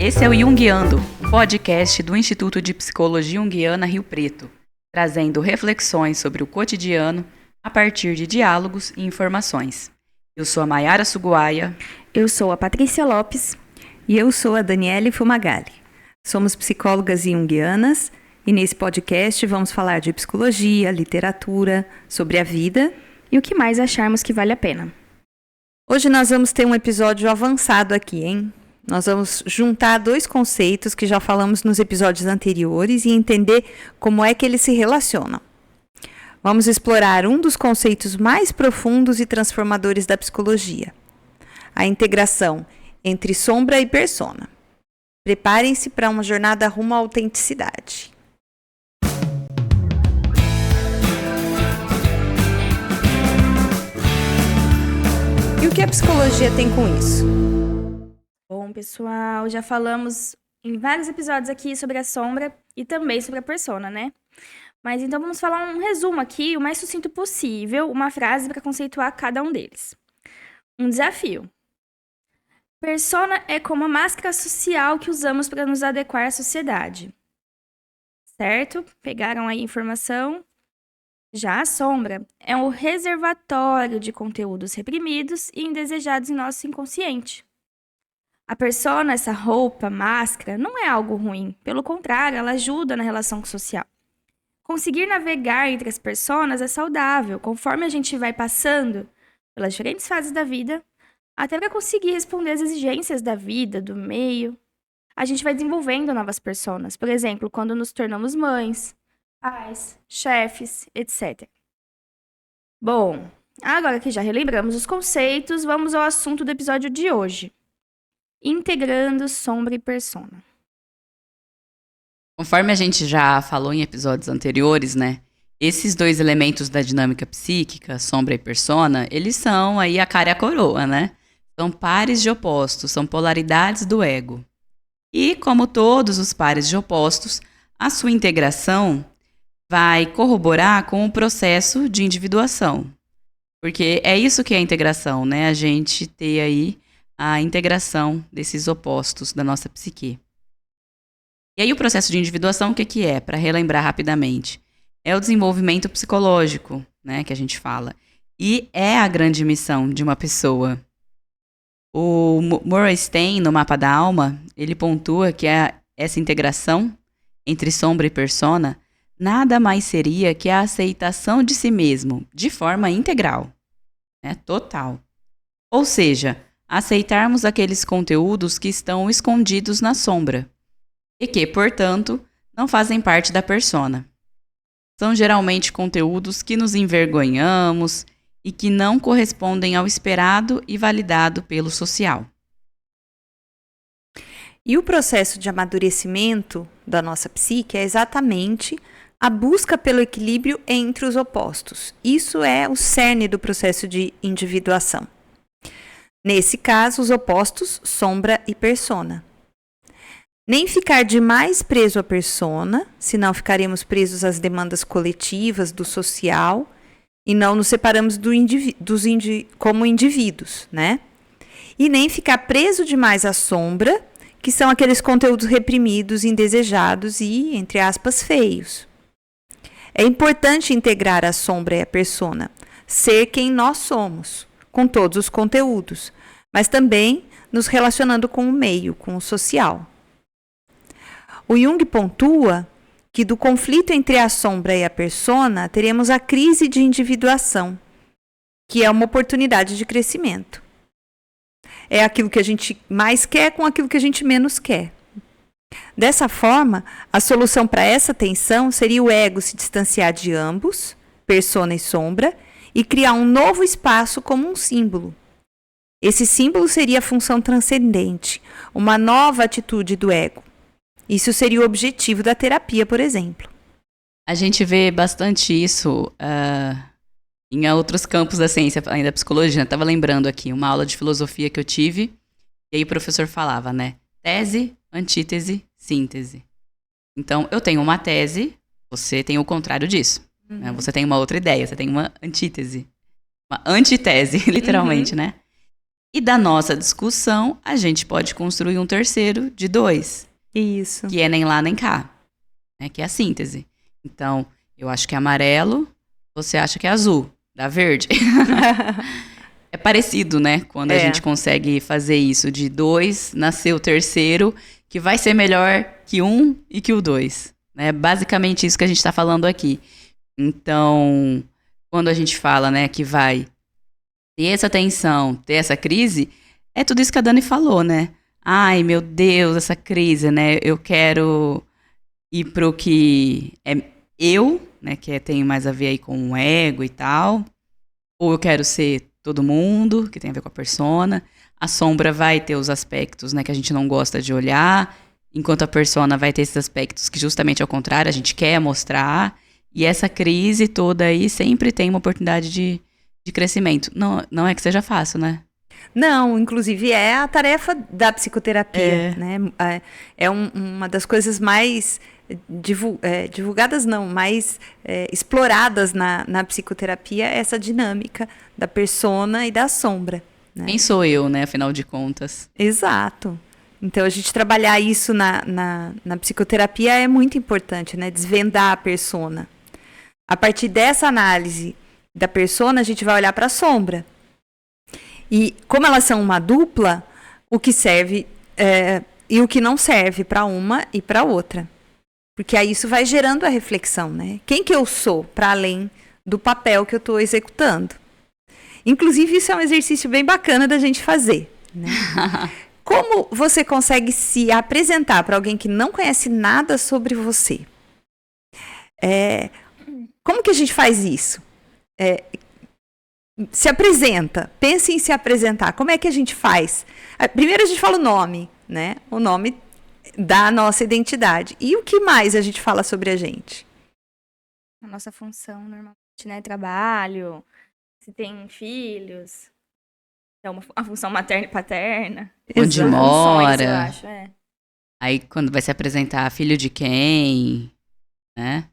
Esse é o Jungiando, um podcast do Instituto de Psicologia Junguiana Rio Preto, trazendo reflexões sobre o cotidiano a partir de diálogos e informações. Eu sou a Maiara Suguaia. Eu sou a Patrícia Lopes. E eu sou a Daniele Fumagalli. Somos psicólogas junguianas e nesse podcast vamos falar de psicologia, literatura, sobre a vida e o que mais acharmos que vale a pena. Hoje nós vamos ter um episódio avançado aqui, hein? Nós vamos juntar dois conceitos que já falamos nos episódios anteriores e entender como é que eles se relacionam. Vamos explorar um dos conceitos mais profundos e transformadores da psicologia, a integração entre sombra e persona. Preparem-se para uma jornada rumo à autenticidade. E o que a psicologia tem com isso? Bom, pessoal, já falamos em vários episódios aqui sobre a sombra e também sobre a persona, né? Mas então vamos falar um resumo aqui, o mais sucinto possível, uma frase para conceituar cada um deles. Um desafio. Persona é como a máscara social que usamos para nos adequar à sociedade. Certo? Pegaram aí a informação? Já a sombra é um reservatório de conteúdos reprimidos e indesejados em nosso inconsciente. A persona, essa roupa, máscara, não é algo ruim. Pelo contrário, ela ajuda na relação social. Conseguir navegar entre as personas é saudável, conforme a gente vai passando pelas diferentes fases da vida, até para conseguir responder às exigências da vida, do meio. A gente vai desenvolvendo novas personas. Por exemplo, quando nos tornamos mães, pais, chefes, etc. Bom, agora que já relembramos os conceitos, vamos ao assunto do episódio de hoje. Integrando sombra e persona. Conforme a gente já falou em episódios anteriores, né? Esses dois elementos da dinâmica psíquica, sombra e persona, eles são aí a cara e a coroa, né? São pares de opostos, são polaridades do ego. E, como todos os pares de opostos, a sua integração vai corroborar com o processo de individuação. Porque é isso que é a integração, né? A gente ter aí a integração desses opostos da nossa psique. E aí o processo de individuação, o que é? Para relembrar rapidamente. É o desenvolvimento psicológico, né? Que a gente fala. E é a grande missão de uma pessoa. O Morgenstern, no Mapa da Alma, ele pontua que essa integração entre sombra e persona nada mais seria que a aceitação de si mesmo, de forma integral, né? Total. Ou seja, aceitarmos aqueles conteúdos que estão escondidos na sombra e que, portanto, não fazem parte da persona. São geralmente conteúdos que nos envergonhamos e que não correspondem ao esperado e validado pelo social. E o processo de amadurecimento da nossa psique é exatamente a busca pelo equilíbrio entre os opostos. Isso é o cerne do processo de individuação. Nesse caso, os opostos, sombra e persona. Nem ficar demais preso à persona, senão ficaremos presos às demandas coletivas, do social, e não nos separamos como indivíduos, né? E nem ficar preso demais à sombra, que são aqueles conteúdos reprimidos, indesejados e, entre aspas, feios. É importante integrar a sombra e a persona, ser quem nós somos, com todos os conteúdos, mas também nos relacionando com o meio, com o social. O Jung pontua que do conflito entre a sombra e a persona, teremos a crise de individuação, que é uma oportunidade de crescimento. É aquilo que a gente mais quer com aquilo que a gente menos quer. Dessa forma, a solução para essa tensão seria o ego se distanciar de ambos, persona e sombra, e criar um novo espaço como um símbolo. Esse símbolo seria a função transcendente, uma nova atitude do ego. Isso seria o objetivo da terapia, por exemplo. A gente vê bastante isso em outros campos da ciência, além da psicologia. Estava lembrando aqui uma aula de filosofia que eu tive, e aí o professor falava, né? Tese, antítese, síntese. Então, eu tenho uma tese, você tem o contrário disso. Né? Você tem uma outra ideia, você tem uma antítese. Uma antitese, literalmente, né? E da nossa discussão, a gente pode construir um terceiro de 2, Isso. que é nem lá nem cá, né? Que é a síntese. Então, eu acho que é amarelo, você acha que é azul, dá verde. É parecido, né? Quando a gente consegue fazer isso de 2, nascer o terceiro, que vai ser melhor que 1 e que o 2. É basicamente isso que a gente está falando aqui. Então, quando a gente fala, né, que vai ter essa tensão, ter essa crise, é tudo isso que a Dani falou, né? Ai, meu Deus, essa crise, né? Eu quero ir pro que é eu, né? Que tem mais a ver aí com o ego e tal. Ou eu quero ser todo mundo, que tem a ver com a persona. A sombra vai ter os aspectos, né, que a gente não gosta de olhar, enquanto a persona vai ter esses aspectos que justamente ao contrário, a gente quer mostrar. E essa crise toda aí sempre tem uma oportunidade de crescimento. Não é que seja fácil, né? Não, inclusive é a tarefa da psicoterapia, né? Uma das coisas mais divulgadas, não, mais exploradas na psicoterapia, essa dinâmica da persona e da sombra. Né? Quem sou eu, né, afinal de contas? Exato. Então, a gente trabalhar isso na psicoterapia é muito importante, né? Desvendar a persona. A partir dessa análise da persona, a gente vai olhar para a sombra. E como elas são uma dupla, o que serve e o que não serve para uma e para outra. Porque aí isso vai gerando a reflexão, né? Quem que eu sou para além do papel que eu estou executando? Inclusive, isso é um exercício bem bacana da gente fazer, né? Como você consegue se apresentar para alguém que não conhece nada sobre você? Como que a gente faz isso? Se apresenta, pense em se apresentar. Como é que a gente faz? Primeiro a gente fala o nome, né? O nome da nossa identidade. E o que mais a gente fala sobre a gente? A nossa função, normalmente, né? Trabalho, se tem filhos, é a função materna e paterna. Onde Funções, mora. eu acho, Aí quando vai se apresentar, filho de quem, né?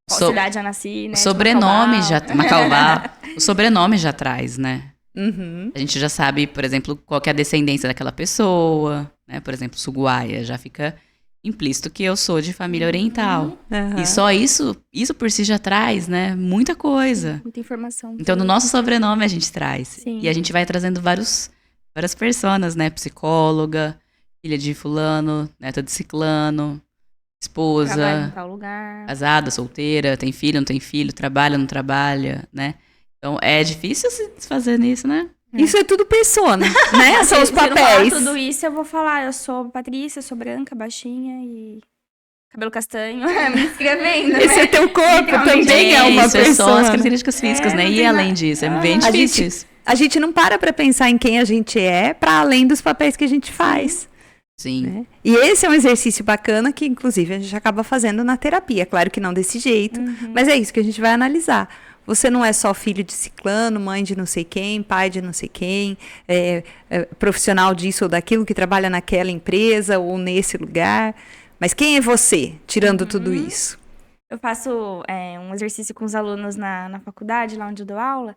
Qual cidade já nasci, né? O sobrenome já... Macaubá. O sobrenome já traz, né? Uhum. A gente já sabe, por exemplo, qual que é a descendência daquela pessoa, né? Por exemplo, Suguaia, já fica implícito que eu sou de família oriental. Uhum. E só isso por si já traz, né? Muita coisa. Muita informação. Então, no nosso sobrenome a gente traz. Sim. E a gente vai trazendo várias personas, né? Psicóloga, filha de fulano, neta de ciclano, esposa, Trabalho em tal lugar. casada, solteira, tem filho, não tem filho, trabalha, não trabalha, né? Então, é difícil se desfazer nisso, né? Isso é tudo persona, né? São os Se eu não falar papéis. tudo isso, eu vou falar, eu sou Patrícia, sou branca, baixinha e cabelo castanho. Me escrevendo, Esse né? é teu corpo, Literalmente. também é uma isso, é só persona. as características físicas, né? não E tem além nada. disso, é bem A difícil gente- isso. A gente não para pensar em quem a gente é, para além dos papéis que a gente faz. Sim. Né? E esse é um exercício bacana que, inclusive, a gente acaba fazendo na terapia. Claro que não desse jeito, mas é isso que a gente vai analisar. Você não é só filho de ciclano, mãe de não sei quem, pai de não sei quem, profissional disso ou daquilo, que trabalha naquela empresa ou nesse lugar. Mas quem é você, tirando tudo isso? Eu faço um exercício com os alunos na faculdade, lá onde eu dou aula,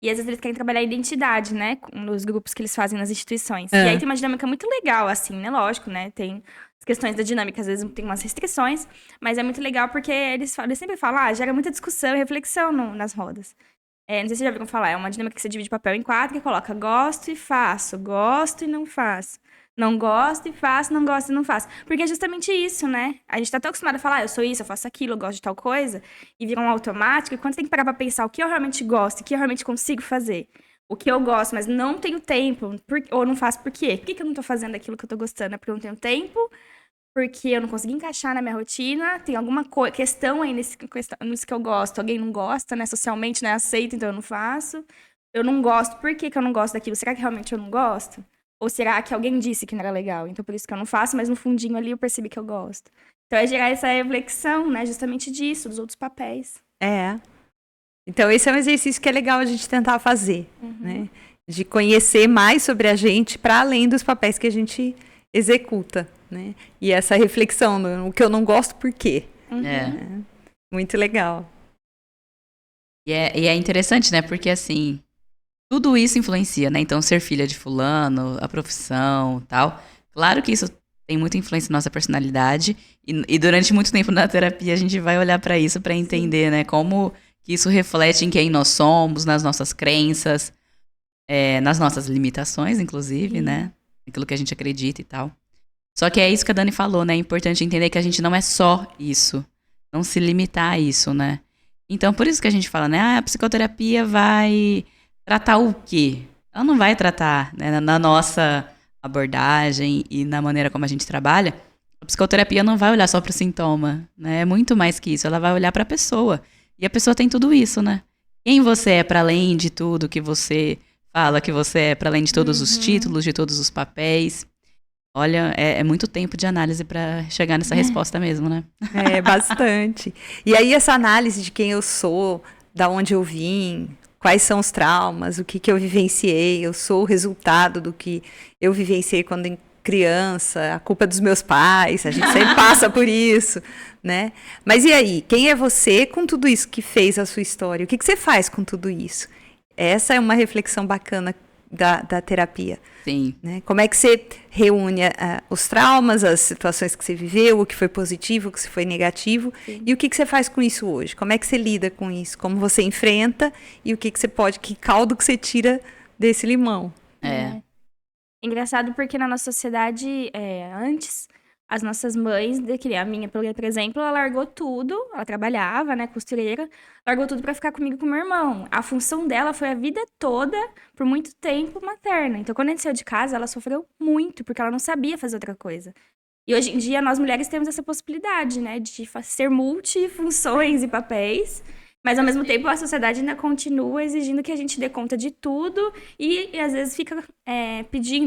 e às vezes eles querem trabalhar a identidade, né, nos grupos que eles fazem nas instituições. E aí tem uma dinâmica muito legal, assim, né, lógico, né, tem as questões da dinâmica, às vezes tem umas restrições, mas é muito legal porque eles sempre falam, gera muita discussão e reflexão nas rodas. Não sei se vocês já viram falar, é uma dinâmica que você divide papel em 4 e coloca gosto e faço, gosto e não faço. Não gosto e faço, não gosto e não faço. Porque é justamente isso, né? A gente tá tão acostumado a falar, eu sou isso, eu faço aquilo, eu gosto de tal coisa, e vira um automático, e quando você tem que parar pra pensar o que eu realmente gosto, o que eu realmente consigo fazer, o que eu gosto, mas não tenho tempo, ou não faço por quê? Por que eu não tô fazendo aquilo que eu tô gostando? É porque eu não tenho tempo, porque eu não consegui encaixar na minha rotina, tem alguma questão aí nisso que eu gosto, alguém não gosta, né? Socialmente não é aceito, então eu não faço. Eu não gosto, por que eu não gosto daquilo? Será que realmente eu não gosto? Ou será que alguém disse que não era legal? Então, por isso que eu não faço, mas no fundinho ali eu percebi que eu gosto. Então, é gerar essa reflexão, né? Justamente disso, dos outros papéis. Então, esse é um exercício que é legal a gente tentar fazer, né? De conhecer mais sobre a gente para além dos papéis que a gente executa, né? E essa reflexão, o que eu não gosto, por quê? Muito legal. E é interessante, né? Porque, assim, tudo isso influencia, né? Então, ser filha de fulano, a profissão, tal. Claro que isso tem muita influência na nossa personalidade. E durante muito tempo na terapia, a gente vai olhar pra isso pra entender, né? Como que isso reflete em quem nós somos, nas nossas crenças, nas nossas limitações, inclusive, né? Aquilo que a gente acredita e tal. Só que é isso que a Dani falou, né? É importante entender que a gente não é só isso. Não se limitar a isso, né? Então, por isso que a gente fala, né? A psicoterapia vai tratar o quê? Ela não vai tratar, né? Na nossa abordagem e na maneira como a gente trabalha, a psicoterapia não vai olhar só para o sintoma, né? É muito mais que isso. Ela vai olhar para a pessoa. E a pessoa tem tudo isso, né? Quem você é para além de tudo que você fala que você é, para além de todos os títulos, de todos os papéis. Olha, é muito tempo de análise para chegar nessa resposta mesmo, né? É, bastante. E aí essa análise de quem eu sou, da onde eu vim, quais são os traumas, o que eu vivenciei, eu sou o resultado do que eu vivenciei quando criança, a culpa é dos meus pais, a gente sempre passa por isso, né? Mas e aí, quem é você com tudo isso que fez a sua história? O que você faz com tudo isso? Essa é uma reflexão bacana da terapia. Sim. Né? Como é que você reúne os traumas, as situações que você viveu, o que foi positivo, o que foi negativo, e o que você faz com isso hoje? Como é que você lida com isso? Como você enfrenta e o que você pode, que caldo que você tira desse limão? Engraçado porque na nossa sociedade, antes, as nossas mães, a minha, por exemplo, ela largou tudo, ela trabalhava, né, costureira, largou tudo pra ficar comigo e com meu irmão. A função dela foi a vida toda, por muito tempo, materna. Então, quando a gente saiu de casa, ela sofreu muito, porque ela não sabia fazer outra coisa. E hoje em dia, nós mulheres temos essa possibilidade, né, de ser multifunções e papéis, mas ao mesmo tempo a sociedade ainda continua exigindo que a gente dê conta de tudo e às vezes fica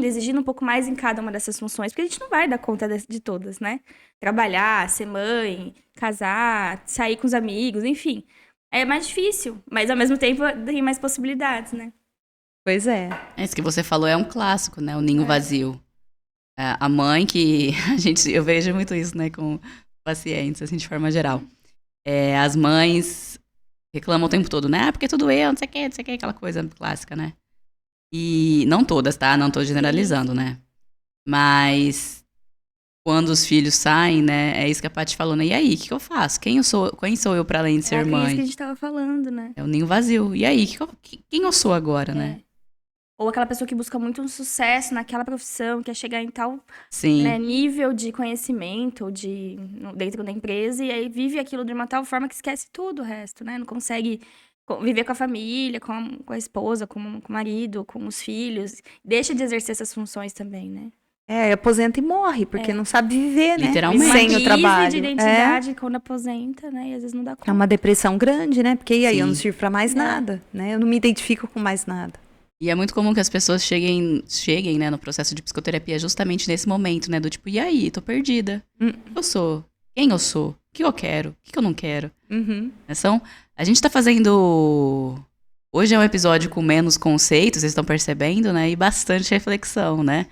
exigindo um pouco mais em cada uma dessas funções, porque a gente não vai dar conta de todas, né? Trabalhar, ser mãe, casar, sair com os amigos, enfim. É mais difícil, mas ao mesmo tempo tem mais possibilidades, né? Pois é. Isso que você falou é um clássico, né? O ninho vazio. A mãe que... eu vejo muito isso, né? Com pacientes, assim, de forma geral. As mães reclamam o tempo todo, né? Porque tudo eu, não sei o que, aquela coisa clássica, né? E não todas, tá? Não tô generalizando, né? Mas quando os filhos saem, né? É isso que a Paty falou, né? E aí, o que eu faço? Quem sou eu pra além de ser mãe? É isso que a gente tava falando, né? É o ninho vazio. E aí, quem eu sou agora, né? Ou aquela pessoa que busca muito um sucesso naquela profissão, quer chegar em tal nível de conhecimento dentro da empresa, e aí vive aquilo de uma tal forma que esquece tudo o resto, né? Não consegue viver com a família, com a esposa, com o marido, com os filhos. Deixa de exercer essas funções também, né? Aposenta e morre, porque não sabe viver, né? Literalmente. Sem o trabalho. Uma crise de identidade quando aposenta, né? E às vezes não dá conta. É uma depressão grande, né? Porque e aí, eu não Sim. sirvo pra mais nada, né? Eu não me identifico com mais nada. E é muito comum que as pessoas cheguem, né, no processo de psicoterapia justamente nesse momento, né? Do tipo, e aí? Tô perdida. Eu sou? Quem eu sou? O que eu quero? O que eu não quero? A gente tá fazendo... Hoje é um episódio com menos conceitos, vocês estão percebendo, né? E bastante reflexão, né?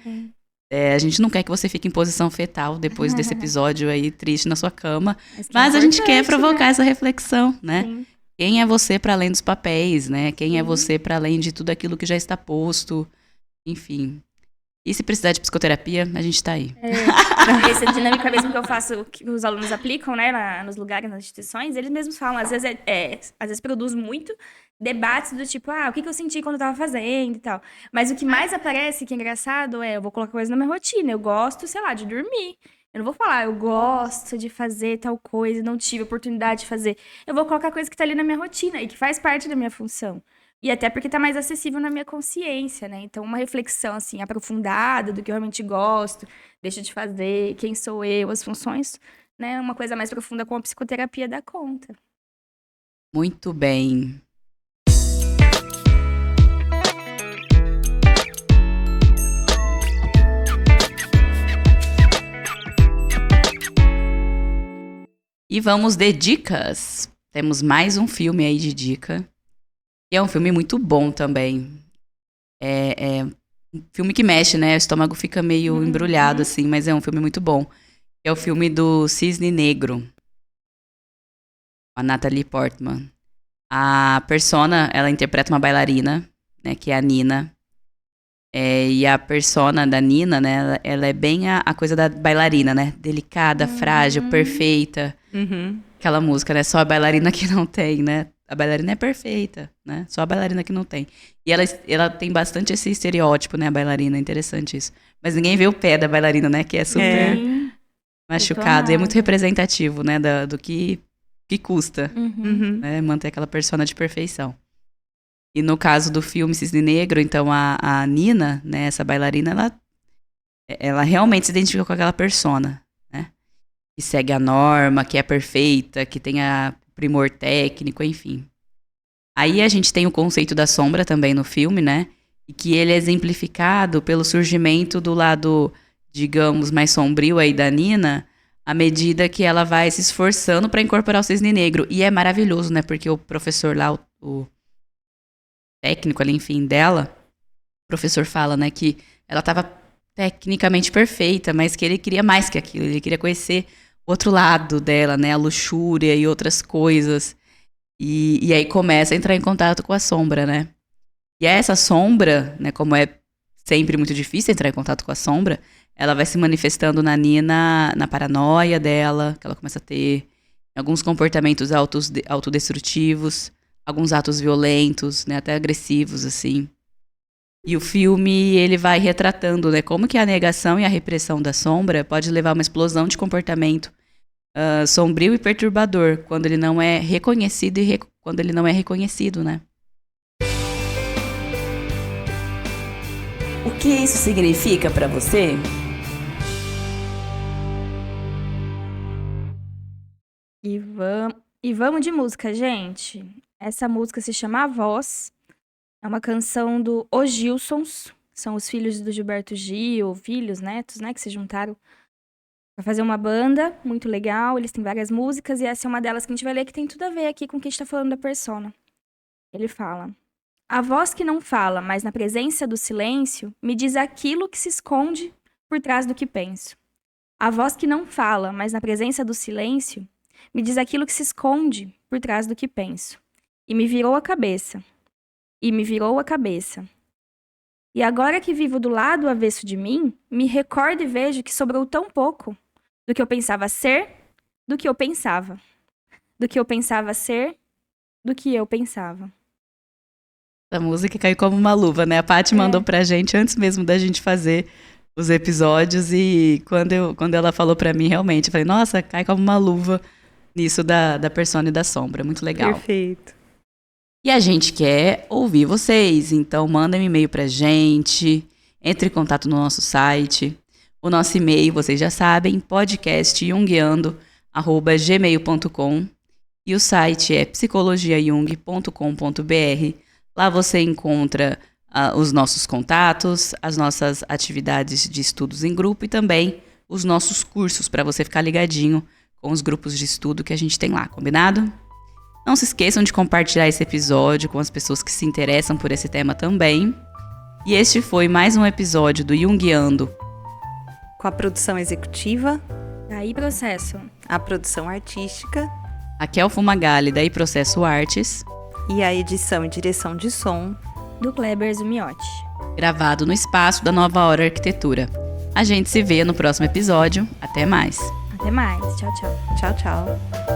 A gente não quer que você fique em posição fetal depois desse episódio aí, triste na sua cama. Mas a gente quer provocar essa reflexão, né? Sim. Quem é você para além dos papéis, né? Quem é você para além de tudo aquilo que já está posto, enfim. E se precisar de psicoterapia, a gente tá aí. Essa dinâmica mesmo que eu faço, que os alunos aplicam, né, nos lugares, nas instituições, eles mesmos falam, às vezes produz muito debates do tipo, o que eu senti quando eu tava fazendo e tal. Mas o que mais aparece, que é engraçado, eu vou colocar coisa na minha rotina, eu gosto, sei lá, de dormir. Eu não vou falar, eu gosto de fazer tal coisa, não tive oportunidade de fazer. Eu vou colocar coisa que tá ali na minha rotina e que faz parte da minha função. E até porque tá mais acessível na minha consciência, né? Então, uma reflexão, assim, aprofundada do que eu realmente gosto, deixo de fazer, quem sou eu, as funções, né? Uma coisa mais profunda com a psicoterapia dá conta. Muito bem. E vamos de dicas. Temos mais um filme aí de dica. E é um filme muito bom também. É um filme que mexe, né? O estômago fica meio embrulhado, assim, mas é um filme muito bom. É o filme do Cisne Negro. A Natalie Portman. A persona, ela interpreta uma bailarina, né, que é a Nina. E a persona da Nina, né, ela é bem a coisa da bailarina, né? Delicada, frágil, perfeita. Aquela música, né? Só a bailarina que não tem, né? A bailarina é perfeita, né? Só a bailarina que não tem. E ela tem bastante esse estereótipo, né? A bailarina, é interessante isso. Mas ninguém vê o pé da bailarina, né? Que é super machucado. E é muito representativo, né? Do que custa, né? Manter aquela persona de perfeição. E no caso do filme Cisne Negro, então a Nina, né, essa bailarina, ela realmente se identifica com aquela persona, né? Que segue a norma, que é perfeita, que tem a primor técnico, enfim. Aí a gente tem o conceito da sombra também no filme, né? E que ele é exemplificado pelo surgimento do lado, digamos, mais sombrio aí da Nina, à medida que ela vai se esforçando para incorporar o Cisne Negro. E é maravilhoso, né? Porque o professor lá, o técnico ali, enfim, dela, o professor fala, né, que ela estava tecnicamente perfeita, mas que ele queria mais que aquilo, ele queria conhecer o outro lado dela, né, a luxúria e outras coisas, e aí começa a entrar em contato com a sombra, né, e essa sombra, né, como é sempre muito difícil entrar em contato com a sombra, ela vai se manifestando na Nina, na paranoia dela, que ela começa a ter, alguns comportamentos autodestrutivos, alguns atos violentos, né, até agressivos, assim. E o filme, ele vai retratando, né, como que a negação e a repressão da sombra pode levar a uma explosão de comportamento sombrio e perturbador, quando ele não é reconhecido quando ele não é reconhecido, né. O que isso significa para você? E vamos de música, gente. Essa música se chama A Voz. É uma canção do Os Gilsons. São os filhos do Gilberto Gil, filhos, netos, né? Que se juntaram pra fazer uma banda muito legal. Eles têm várias músicas e essa é uma delas que a gente vai ler que tem tudo a ver aqui com o que a gente tá falando da persona. Ele fala: a voz que não fala, mas na presença do silêncio, me diz aquilo que se esconde por trás do que penso. A voz que não fala, mas na presença do silêncio, me diz aquilo que se esconde por trás do que penso. E me virou a cabeça. E me virou a cabeça. E agora que vivo do lado avesso de mim, me recordo e vejo que sobrou tão pouco do que eu pensava ser, do que eu pensava. Do que eu pensava ser, do que eu pensava. A música caiu como uma luva, né? A Paty mandou pra gente antes mesmo da gente fazer os episódios e quando ela falou pra mim, realmente, eu falei, nossa, cai como uma luva nisso da persona e da sombra. Muito legal. Perfeito. E a gente quer ouvir vocês, então manda um e-mail pra gente, entre em contato no nosso site. O nosso e-mail, vocês já sabem, podcastjungiando@gmail.com e o site é psicologiajung.com.br. Lá você encontra os nossos contatos, as nossas atividades de estudos em grupo e também os nossos cursos para você ficar ligadinho com os grupos de estudo que a gente tem lá, combinado? Não se esqueçam de compartilhar esse episódio com as pessoas que se interessam por esse tema também. E este foi mais um episódio do Jungiando. Com a produção executiva. Daí Processo. A produção artística. Raquel Fumagalli, daí Processo Artes. E a edição e direção de som. Do Kleber Zumiotti. Gravado no espaço da Nova Hora Arquitetura. A gente se vê no próximo episódio. Até mais. Até mais. Tchau, tchau. Tchau, tchau.